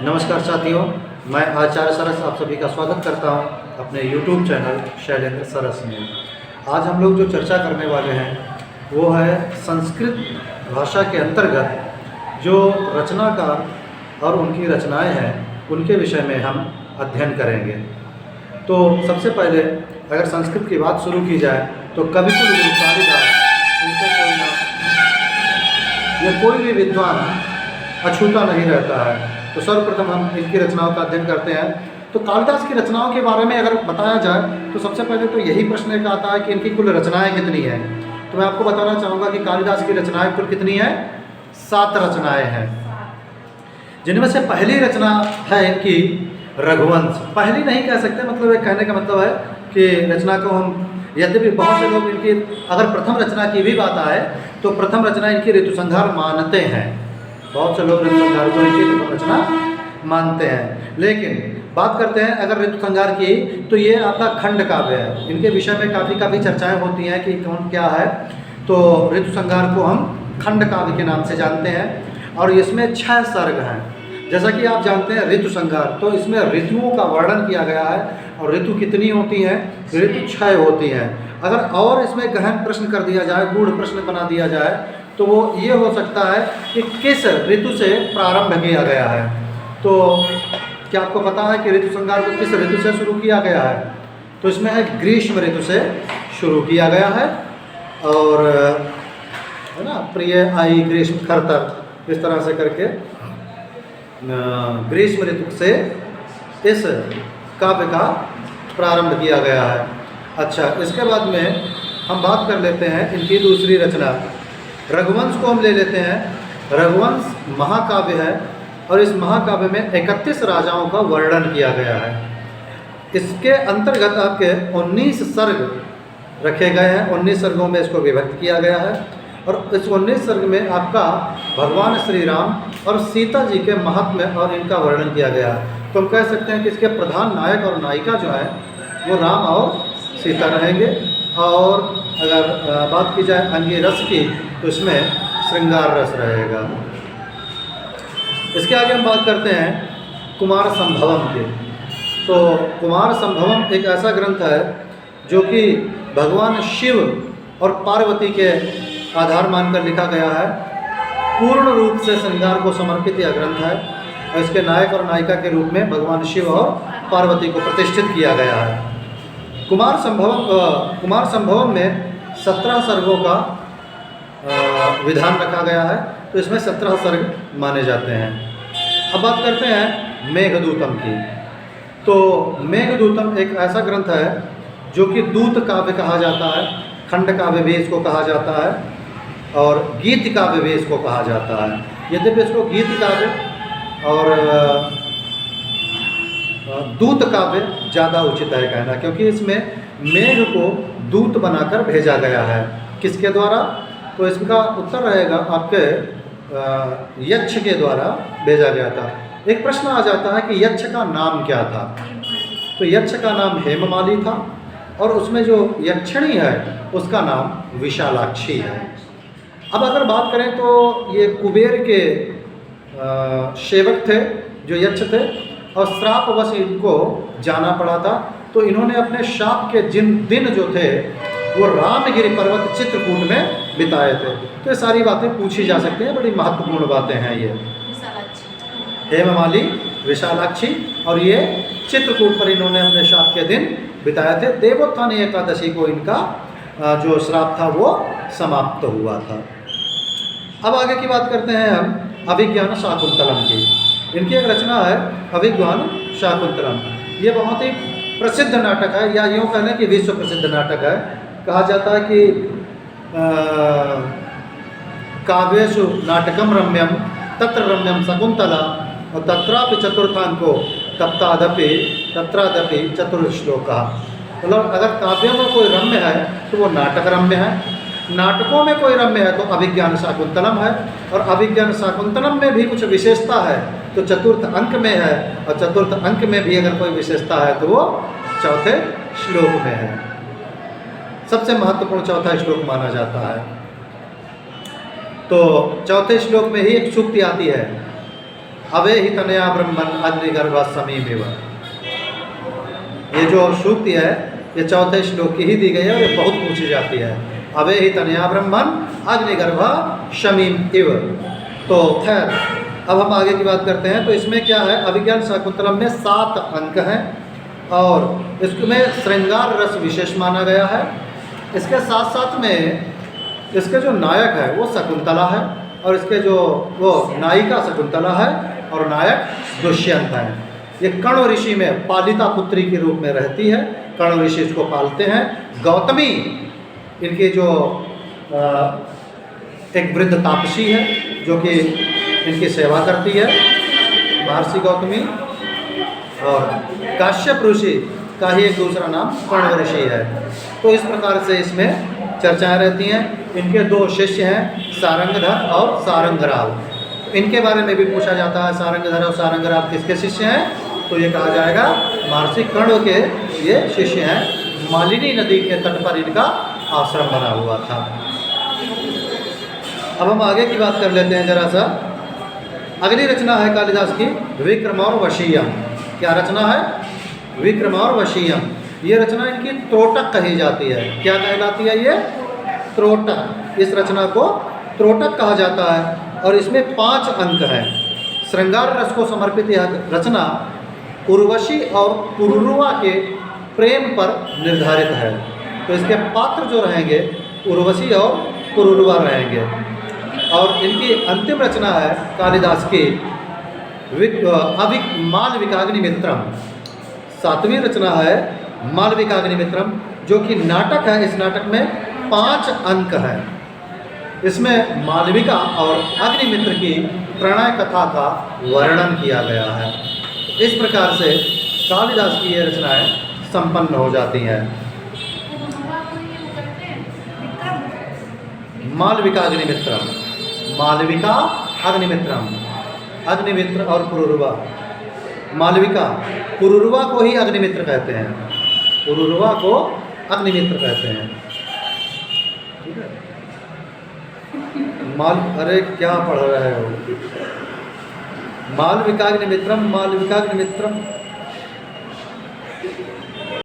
नमस्कार साथियों, मैं आचार्य सरस आप सभी का स्वागत करता हूं अपने YouTube चैनल शैलेंद्र सरस में। आज हम लोग जो चर्चा करने वाले हैं वो है संस्कृत भाषा के अंतर्गत जो रचनाकार और उनकी रचनाएं हैं उनके विषय में हम अध्ययन करेंगे। तो सबसे पहले अगर संस्कृत की बात शुरू की जाए तो कविकुल गुरु कालिदास, उनसे कोई ना ये कोई भी विद्वान अछूता नहीं रहता है। तो सर्वप्रथम हम इनकी रचनाओं का अध्ययन करते हैं। तो कालिदास की रचनाओं के बारे में अगर बताया जाए तो सबसे पहले तो यही प्रश्न एक आता है कि इनकी कुल रचनाएं कितनी हैं। तो मैं आपको बताना चाहूँगा कि कालिदास की रचनाएं कुल कितनी हैं? 7 रचनाएं हैं, जिनमें से पहली रचना है इनकी रघुवंश। पहली नहीं कह सकते, मतलब एक कहने का मतलब है कि रचना को हम, यद्यपि बहुत से लोग इनकी अगर प्रथम रचना की भी बात आए तो प्रथम रचना इनकी ऋतुसंहार मानते हैं। बहुत से लोग ऋतुसंहार को इनकी प्रथम रचना मानते हैं। लेकिन बात करते हैं अगर ऋतुसंहार की तो ये आपका खंड काव्य है। इनके विषय में काफ़ी चर्चाएं होती हैं कि कौन क्या है। तो ऋतुसंहार को हम खंड काव्य के नाम से जानते हैं और इसमें 6 सर्ग हैं। जैसा कि आप जानते हैं ऋतुसंहार, तो इसमें ऋतुओं का वर्णन किया गया है और ऋतु कितनी होती हैं? ऋतु 6 होती हैं। अगर और इसमें गहन प्रश्न कर दिया जाए, गूढ़ प्रश्न बना दिया जाए तो वो ये हो सकता है कि किस ऋतु से प्रारंभ किया गया है। तो क्या आपको पता है कि ऋतुसंहार को किस ऋतु से शुरू किया गया है? तो इसमें है ग्रीष्म ऋतु से शुरू किया गया है। और है ना, प्रिय आई ग्रीष्म खरतर, इस तरह से करके ग्रीष्म ऋतु से इस काव्य का प्रारंभ किया गया है। अच्छा, इसके बाद में हम बात कर लेते हैं इनकी दूसरी रचना रघुवंश को हम ले लेते हैं। रघुवंश महाकाव्य है और इस महाकाव्य में 31 राजाओं का वर्णन किया गया है। इसके अंतर्गत आपके 19 सर्ग रखे गए हैं। 19 सर्गों में इसको विभक्त किया गया है और इस 19 सर्ग में आपका भगवान श्री राम और सीता जी के महात्म्य और इनका वर्णन किया गया है। तो हम कह सकते हैं कि इसके प्रधान नायक और नायिका जो है वो राम और सीता रहेंगे। और अगर बात की जाए अंगी रस की तो इसमें श्रृंगार रस रहेगा। इसके आगे हम बात करते हैं कुमार संभवम की। तो कुमार संभवम एक ऐसा ग्रंथ है जो कि भगवान शिव और पार्वती के आधार मानकर लिखा गया है। पूर्ण रूप से श्रृंगार को समर्पित यह ग्रंथ है और इसके नायक और नायिका के रूप में भगवान शिव और पार्वती को प्रतिष्ठित किया गया है। कुमार संभवम में 17 सर्गों का विधान रखा गया है। तो इसमें 17 सर्ग माने जाते हैं। अब बात करते हैं मेघदूतम की। तो मेघदूतम एक ऐसा ग्रंथ है जो कि दूत काव्य कहा जाता है, खंड काव्य भी इसको कहा जाता है और गीत काव्य भी इसको कहा जाता है। यद्यपि इसको गीत काव्य और दूत काव्य ज़्यादा उचित है कहना, क्योंकि इसमें मेघ को दूत बनाकर भेजा गया है। किसके द्वारा? तो इसका उत्तर रहेगा आपके यक्ष के द्वारा भेजा गया था। एक प्रश्न आ जाता है कि यक्ष का नाम क्या था? तो यक्ष का नाम हेममाली था और उसमें जो यक्षिणी है उसका नाम विशालाक्षी है। अब अगर बात करें तो ये कुबेर के सेवक थे जो यक्ष थे और श्रापवश इनको जाना पड़ा था। तो इन्होंने अपने शाप के जिन दिन जो थे वो रामगिरी पर्वत चित्रकूट में बिताए थे। तो ये सारी बातें पूछी जा सकती हैं, बड़ी महत्वपूर्ण बातें हैं ये। हेममाली, विशालाक्षी और ये चित्रकूट पर इन्होंने अपने शाप के दिन बिताए थे। देवोत्थानी एकादशी को इनका जो श्राप था वो समाप्त हुआ था। अब आगे की बात करते हैं हम अभिज्ञान शाकुंतलम की। इनकी एक रचना है अभिज्ञान शाकुंतलम। ये बहुत ही प्रसिद्ध नाटक है, या यूँ कहने कि विश्व प्रसिद्ध नाटक है। कहा जाता है कि काव्येषु नाटकम रम्यम तत्र रम्यम शकुंतला और तत्रापि चतुर्थांको तत्रादपि चतुर्श्लोका। मतलब अगर काव्यों में कोई रम्य है तो वो नाटक रम्य है, नाटकों में कोई रम्य है तो अभिज्ञान शाकुंतलम है, और अभिज्ञान शाकुंतलम में भी कुछ विशेषता है तो चतुर्थ अंक में है, और चतुर्थ अंक में भी अगर कोई विशेषता है तो वो चौथे श्लोक में है। सबसे महत्वपूर्ण चौथा श्लोक माना जाता है। तो चौथे श्लोक में ही एक सूक्ति आती है, अवे ही तनया ब्रह्मन अग्निगर्भ समीमेव। ये जो सूक्ति है ये चौथे श्लोक की ही दी गई है और ये बहुत पूछी जाती है। अवे ही तनया ब्रह्मन अग्निगर्भ शमीम इव। तो खैर अब हम आगे की बात करते हैं। तो इसमें क्या है, अभिज्ञान शाकुंतलम में 7 अंक हैं और इसमें श्रृंगार रस विशेष माना गया है। इसके साथ साथ में इसके जो नायक है वो शकुंतला है और इसके जो वो नायिका शकुंतला है और नायक दुष्यंत है। ये कर्ण ऋषि में पालिता पुत्री के रूप में रहती है। कर्ण ऋषि इसको पालते हैं। गौतमी इनके जो एक वृद्ध तापसी है जो कि इनकी सेवा करती है, महर्षि गौतमी। और काश्यप ऋषि का ही एक दूसरा नाम कर्ण ऋषि है। तो इस प्रकार से इसमें चर्चाएं रहती हैं। इनके 2 शिष्य हैं, सारंगधर और सारंगराव। इनके बारे में भी पूछा जाता है, सारंगधर और सारंगराव किसके शिष्य हैं? तो ये कहा जाएगा महर्षि कर्ण के ये शिष्य हैं। मालिनी नदी के तट पर इनका आश्रम बना हुआ था। अब हम आगे की बात कर लेते हैं जरा सा। अगली रचना है कालिदास की विक्रम और वशीयम। क्या रचना है? विक्रम और वशीयम। ये रचना इनकी त्रोटक कही जाती है। क्या कहलाती है ये? त्रोटक। इस रचना को त्रोटक कहा जाता है और इसमें 5 अंक हैं। श्रृंगार रस को समर्पित यह रचना उर्वशी और पुरुरुवा के प्रेम पर निर्धारित है। तो इसके पात्र जो रहेंगे उर्वशी और पुरुरुवा रहेंगे। और इनकी अंतिम रचना है कालिदास की मालविकाग्निमित्रम। 7वीं रचना है मालविकाग्निमित्रम जो कि नाटक है। इस नाटक में 5 अंक हैं। इसमें मालविका और अग्निमित्र की प्रणय कथा का वर्णन किया गया है। इस प्रकार से कालिदास की ये रचनाएं संपन्न हो जाती हैं। मालविका अग्निमित्रम, मालविका अग्निमित्रम, अग्निमित्र और पुरुरुवा। मालविका, पुरुरुवा को ही अग्निमित्र कहते हैं। पुरुरुवा को अग्निमित्र कहते हैं। ठीक है। अरे क्या पढ़ रहे हो? मालविकाग्निमित्रम, मालविकाग्निमित्रम।